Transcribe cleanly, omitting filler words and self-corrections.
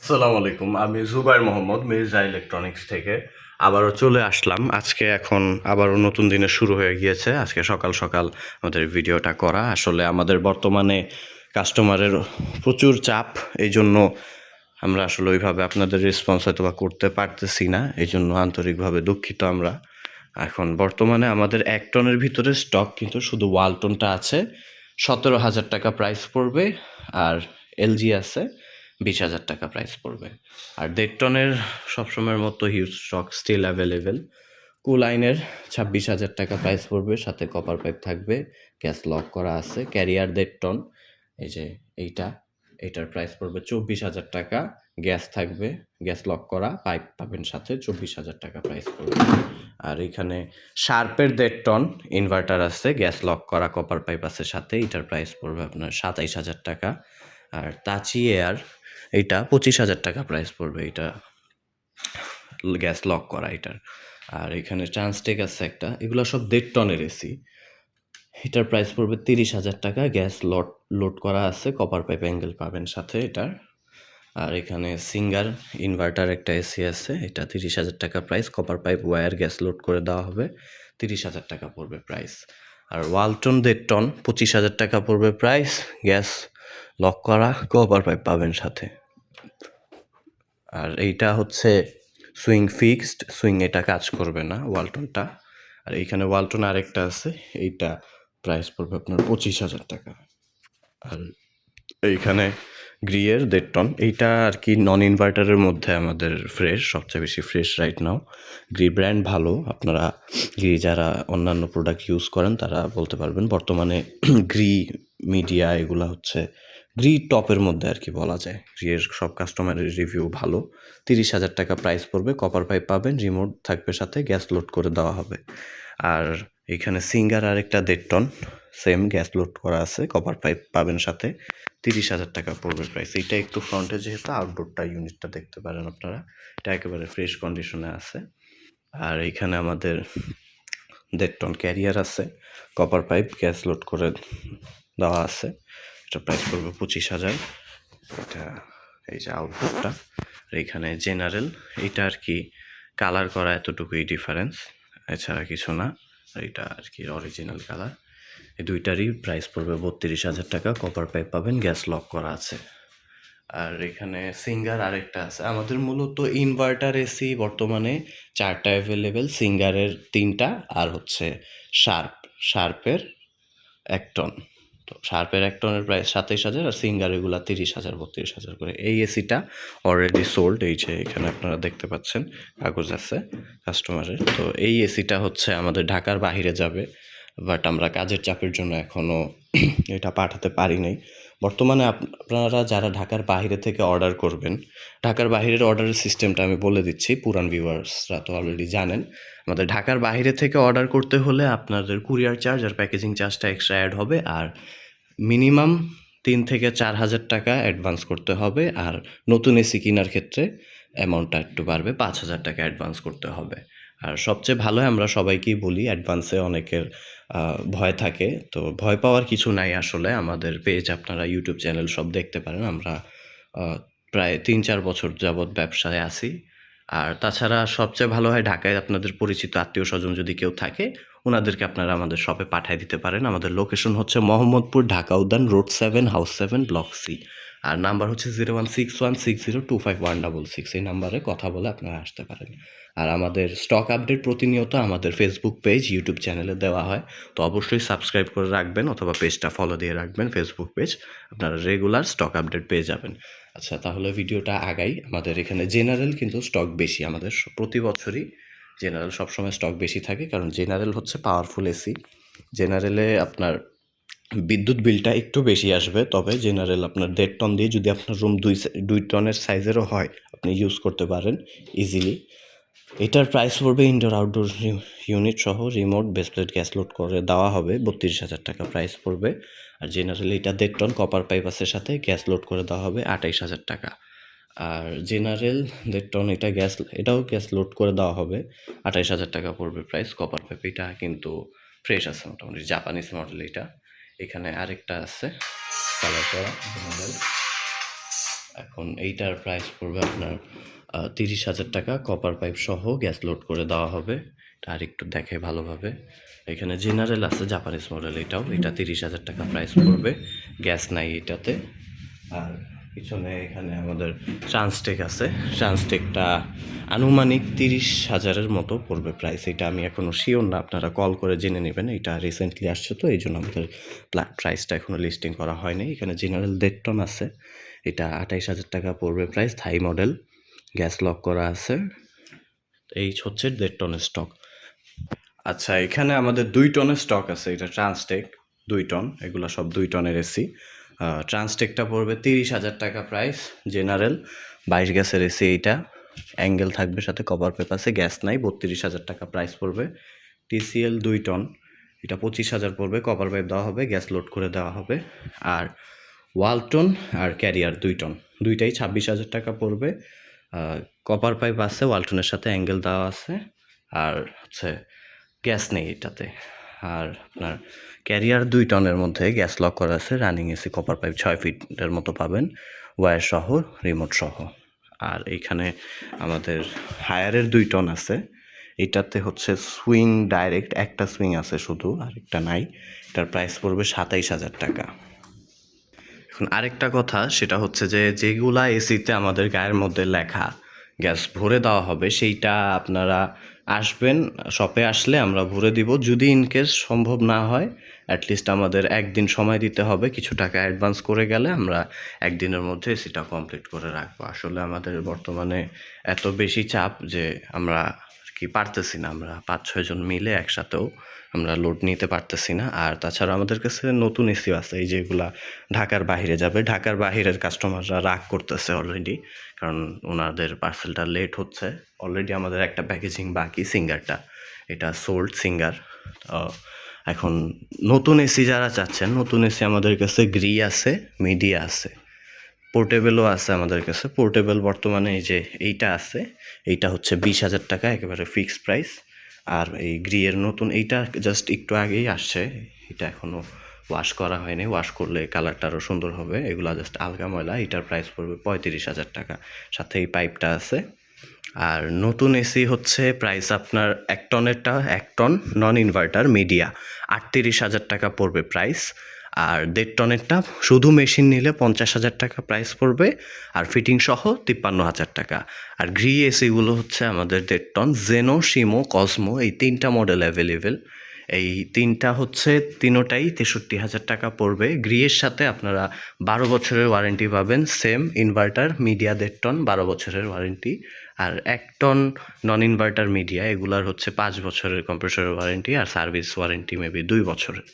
আসসালামু আলাইকুম। আমি জুবাইর মোহাম্মদ মির্জা ইলেকট্রনিক্স থেকে আবারও চলে আসলাম। আজকে এখন আবারও নতুন দিনে শুরু হয়ে গিয়েছে। আজকে সকাল সকাল আমাদের ভিডিওটা করা। আসলে আমাদের বর্তমানে কাস্টমারের প্রচুর চাপ, এই জন্য আমরা আসলে ওইভাবে আপনাদের রেসপন্স হয়তো বা করতে পারতেছি না। এই জন্য আন্তরিকভাবে দুঃখিত আমরা। এখন বর্তমানে আমাদের 1 টনের ভিতরে স্টক কিন্তু শুধু ওয়ালটনটা আছে, 17,000 টাকা প্রাইস পড়বে। আর এলজি আছে, 20,000 টাকা প্রাইস পড়বে। আর 1.5 টনের সবসময়ের মতো হিউজ স্টক স্টিল অ্যাভেলেবেল। কুলাইনের 26,000 টাকা প্রাইস পড়বে, সাথে কপার পাইপ থাকবে, গ্যাস লক করা আছে। ক্যারিয়ার 1.5 টন, এই যে এইটার প্রাইস পড়বে 24,000 টাকা। গ্যাস থাকবে, গ্যাস লক করা, পাইপ পাবেন সাথে, 24,000 টাকা প্রাইস পড়বে। আর এখানে শার্পের 1.5 টন ইনভার্টার আছে, গ্যাস লক করা, কপার পাইপ আছে সাথে, এটার প্রাইস পড়বে আপনার 27,000 টাকা। আর তাচি এয়ার, এইটা 25,000 টাকা প্রাইস পড়বে, এটা গ্যাস লক করা এটার। আর এখানে ট্রান্সটেক আছে একটা, এগুলো সব 1.5 টনের এসি, এটার প্রাইস পড়বে 30,000 টাকা। গ্যাস লোড করা আছে, কপার পাইপ অ্যাঙ্গেল পাবেন সাথে এটার। আর এখানে সিঙ্গার ইনভার্টার একটা এসি আছে, এটা 30,000 টাকা price, copper pipe wire gas load করে দেওয়া হবে, 30,000 টাকা পড়বে প্রাইস। আর ওয়ালটন 1.5 টন, 25,000 টাকা পড়বে প্রাইস, গ্যাস লক করা, কপার পাইপ পাবেন সাথে। আর এইটা হচ্ছে সুইং ফিক্সড, সুইং এটা কাজ করবে না ওয়ালটনটা। আর এইখানে ওয়ালটন আরেকটা আছে, এইটা প্রাইস পড়বে আপনার 25,000 টাকা। আর এইখানে গ্রিয়ের 1.5 টন, এইটা আর কি নন ইনভার্টারের মধ্যে আমাদের ফ্রেশ, সবচেয়ে বেশি fresh right now. Gree brand ভালো, আপনারা গ্রি যারা অন্যান্য প্রোডাক্ট ইউজ করেন তারা বলতে পারবেন। বর্তমানে গ্রি মিডিয়া এগুলা হচ্ছে গ্রি টপের মধ্যে আর কি বলা যায়। গ্রিয়ের সব কাস্টমারের রিভিউ ভালো। 30,000 টাকা প্রাইস পড়বে, কপার পাইপ পাবেন, রিমোট থাকবে সাথে, গ্যাস লোড করে দেওয়া হবে। আর এখানে সিঙ্গার আরেকটা 1.5 টন, সেম গ্যাস লোড করা আছে, কপার পাইপ পাবেন সাথে, 30,000 টাকা পড়বে প্রাইস। এইটা একটু ফ্রন্টে যেহেতু, আউটডোরটা ইউনিটটা দেখতে পারেন আপনারা, এটা একেবারে ফ্রেশ কন্ডিশনে আছে। আর এইখানে আমাদের 1.5 টন ক্যারিয়ার আছে, কপার পাইপ গ্যাস লোড করে দেওয়া আছে, এটা প্রাইস পড়বে 25,000। এটা এই যে আউটডোরটা। আর এইখানে জেনারেল, এইটা আর কি কালার করা এতটুকুই ডিফারেন্স, এছাড়া কিছু না। আর এটা আর কি অরিজিনাল কালার। এই দুইটারই প্রাইস পড়বে 32,000 টাকা, কপার পাইপ পাবেন, গ্যাস লক করা আছে। আর এখানে সিঙ্গার আরেকটা আছে। আমাদের মূলত ইনভার্টার এসি বর্তমানে 4টা অ্যাভেলেবেল, সিঙ্গারের 3টা, আর হচ্ছে শার্পের 1 টন। তো শার্পের 1 টনের প্রাইস 27,000, আর সিঙ্গার এগুলা 30,000 32,000 করে। এই এসিটা অলরেডি সোল্ড, এই যে এখানে আপনারা দেখতে পাচ্ছেন কাগজ আছে কাস্টমারের। তো এই এসিটা হচ্ছে আমাদের ঢাকার বাহিরে যাবে, বাট আমরা কাজের চাপের জন্য এখনও এটা পাঠাতে পারি নাই। বর্তমানে আপনারা যারা ঢাকার বাইরে থেকে অর্ডার করবেন, ঢাকার বাইরের অর্ডারের সিস্টেমটা আমি বলে দিচ্ছি, পুরান ভিউয়ার্সরা তো অলরেডি জানেন। আমাদের ঢাকার বাইরে থেকে অর্ডার করতে হলে আপনাদের কুরিয়ার চার্জ আর প্যাকেজিং চার্জটা এক্সট্রা অ্যাড হবে। আর মিনিমাম 3,000 থেকে 4,000 টাকা অ্যাডভান্স করতে হবে। আর নতুন এসি কেনার ক্ষেত্রে অ্যামাউন্টটা একটু বাড়বে, 5,000 টাকা অ্যাডভান্স করতে হবে। আর সবচেয়ে ভালো হয়, আমরা সবাইকেই বলি, অ্যাডভান্সে অনেকের ভয় থাকে, তো ভয় পাওয়ার কিছু নাই আসলে। আমাদের পেজ, আপনারা ইউটিউব চ্যানেল সব দেখতে পারেন। আমরা প্রায় 3-4 বছর যাবৎ ব্যবসায় আছি। আর তাছাড়া সবচেয়ে ভালো হয়, ঢাকায় আপনাদের পরিচিত আত্মীয় স্বজন যদি কেউ থাকে, ওনাদেরকে আপনারা আমাদের শপে পাঠিয়ে দিতে পারেন। আমাদের লোকেশন হচ্ছে মোহাম্মদপুর, ঢাকা উদ্যান রোড 7, হাউস 7, ব্লক সি। আর নাম্বার হচ্ছে 016160251666। এই নাম্বারে কথা বলে আপনারা আসতে পারেন। আর আমাদের স্টক আপডেট প্রতিনিয়ত আমাদের ফেসবুক পেজ, ইউটিউব চ্যানেলে দেওয়া হয়। তো অবশ্যই সাবস্ক্রাইব করে রাখবেন, অথবা পেজটা ফলো দিয়ে রাখবেন, ফেসবুক পেজ। আপনারা রেগুলার স্টক আপডেট পেয়ে যাবেন। আচ্ছা, তাহলে ভিডিওটা আগাই। আমাদের এখানে জেনারেল কিন্তু স্টক বেশি, আমাদের প্রতি বছরই জেনারেল সবসময় স্টক বেশি থাকে, কারণ জেনারেল হচ্ছে পাওয়ারফুল এসি। জেনারেলে আপনার বিদ্যুৎ বিলটা একটু বেশি আসবে, তবে জেনারেল আপনার 1.5 টন দিয়ে যদি আপনার রুম 2 টনের সাইজেরও হয়, আপনি ইউজ করতে পারেন ইজিলি। এটার প্রাইস পড়বে ইনডোর আউটডোর ইউনিট সহ, রিমোট, বেসপ্লেট, গ্যাস লোড করে দেওয়া হবে, 32,000 টাকা প্রাইস পড়বে। আর জেনারেল এটা 1.5 টন, কপার পাইপ আছে সাথে, গ্যাস লোড করে দেওয়া হবে, 28,000 টাকা। আর জেনারেল 1.5 টন, এটাও গ্যাস লোড করে দেওয়া হবে, 28,000 টাকা পড়বে প্রাইস, কপার পাইপ। এটা কিন্তু ফ্রেশ আছে মোটামুটি, জাপানিজ মডেল এটা। এখানে আরেকটা আছে কালার করা জেনারেল। এখন এইটার প্রাইস পড়বে আপনার 30,000 টাকা, কপার পাইপ সহ গ্যাস লোড করে দেওয়া হবে। এটা আর একটু দেখে ভালোভাবে। এখানে জেনারেল আছে জাপানিজ মডেল, এটা 30,000 টাকা প্রাইস পড়বে, গ্যাস নাই এটাতে। আর পিছনে এখানে আমাদের ট্রান্সটেক আছে, ট্রান্সটেকটা আনুমানিক 30,000-এর মতো পড়বে প্রাইস। এটা আমি এখনও শিওর না, আপনারা কল করে জেনে নেবেন। এটা রিসেন্টলি আসছে তো এই জন্য আমাদের প্রাইসটা এখনও লিস্টিং করা হয়নি। এখানে জেনারেল 1.5 টন আছে, এটা 28,000 টাকা পড়বে প্রাইস, থাই মডেল, গ্যাস লক করা আছে। এই হচ্ছে 1.5 টনের স্টক। আচ্ছা, এখানে আমাদের 2 টনের স্টক আছে, এটা ট্রান্সটেক 2 টন, এগুলো সব 2 টনের এসি। ট্রান্সটেকটা পড়বে 30,000 টাকা প্রাইস, জেনারেল 22 গ্যাসের এসি। এইটা অ্যাঙ্গেল থাকবে, সাথে কভার পেপ আছে, গ্যাস নাই, 32,000 টাকা প্রাইস পড়বে। টিসিএল 2 টন, এটা 25,000 পড়বে, কভার পাইপ দেওয়া হবে, গ্যাস লোড করে দেওয়া হবে। আর ওয়ালটন আর ক্যারিয়ার 2 টন, দুইটাই 26,000 টাকা পড়বে। কপার পাইপ আছে, ওয়ালটনের সাথে অ্যাঙ্গেল দেওয়া আছে, আর হচ্ছে গ্যাস নেই এটাতে। আর আপনার ক্যারিয়ার 2 টনের মধ্যে গ্যাস লক করা আছে, রানিং এসি, কপার পাইপ 6 ফিটের মতো পাবেন, ওয়্যার সহ, রিমোট সহ। আর এইখানে আমাদের হায়ারের 2 টন আছে, এটাতে হচ্ছে সুইং ডাইরেক্ট, একটা সুইং আছে শুধু, আরেকটা নাই। এটার প্রাইস পড়বে 27,000 টাকা। এখন আরেকটা কথা, সেটা হচ্ছে যে যেগুলা এসিতে আমাদের গায়ের মধ্যে লেখা গ্যাস ভরে দেওয়া হবে, সেইটা আপনারা আসবেন, শপে আসলে আমরা ভরে দিব। যদি ইনকেস সম্ভব না হয়, অ্যাটলিস্ট আমাদের একদিন সময় দিতে হবে, কিছু টাকা অ্যাডভান্স করে গেলে আমরা একদিনের মধ্যে এসিটা কমপ্লিট করে রাখবো। আসলে আমাদের বর্তমানে এত বেশি চাপ যে আমরা কি পারতেছি না, আমরা 5-6 জন মিলে একসাথেও আমরা লোড নিতে পারতেছি না। আর তাছাড়া আমাদের কাছে নতুন এসিও আছে, এই যেগুলা ঢাকার বাইরে যাবে, ঢাকার বাইরের কাস্টমাররা রাগ করতেছে অলরেডি, কারণ ওনাদের পার্সেলটা লেট হচ্ছে। অলরেডি আমাদের একটা প্যাকেজিং বাকি, সিঙ্গারটা, এটা সোল্ড সিঙ্গার। এখন নতুন এসি যারা চাচ্ছেন, নতুন এসি আমাদের কাছে গ্রি আছে, মিডিয়া আছে, পোর্টেবলও আছে আমাদের কাছে। পোর্টেবল বর্তমানে এই যে এইটা আছে, এইটা হচ্ছে 20,000 টাকা, একেবারে ফিক্সড প্রাইস। আর এই গ্রিয়ের নতুন এইটা জাস্ট একটু আগেই আসছে, এটা এখনও ওয়াশ করা হয়নি, ওয়াশ করলে কালারটা আরও সুন্দর হবে। এগুলো জাস্ট আলগা ময়লা। এটার প্রাইস পড়বে 35,000 টাকা, সাথে এই পাইপটা আছে। আর নতুন এসি হচ্ছে প্রাইস আপনার 1 টনেরটা, 1 টন নন ইনভার্টার মিডিয়া 38,000 টাকা পড়বে প্রাইস। আর 1.5 টনেরটা শুধু মেশিন নিলে 50,000 টাকা প্রাইস পড়বে, আর ফিটিং সহ 53,000 টাকা। আর গ্রি এসিগুলো হচ্ছে আমাদের 1.5 টন, জেনো, শিমো, কসমো, এই 3টা মডেল অ্যাভেলেবেল। এই 3টা হচ্ছে তিনোটাই 63,000 টাকা পড়বে। গ্রিয়ের সাথে আপনারা 12 বছরের ওয়ারেন্টি পাবেন, সেম ইনভার্টার মিডিয়া 1.5 টন 12 বছরের ওয়ারেন্টি। আর 1 টন নন ইনভার্টার মিডিয়া, এগুলার হচ্ছে 5 বছরের কম্প্রেসরের ওয়ারেন্টি, আর সার্ভিস ওয়ারেন্টি মেবি 2 বছরের।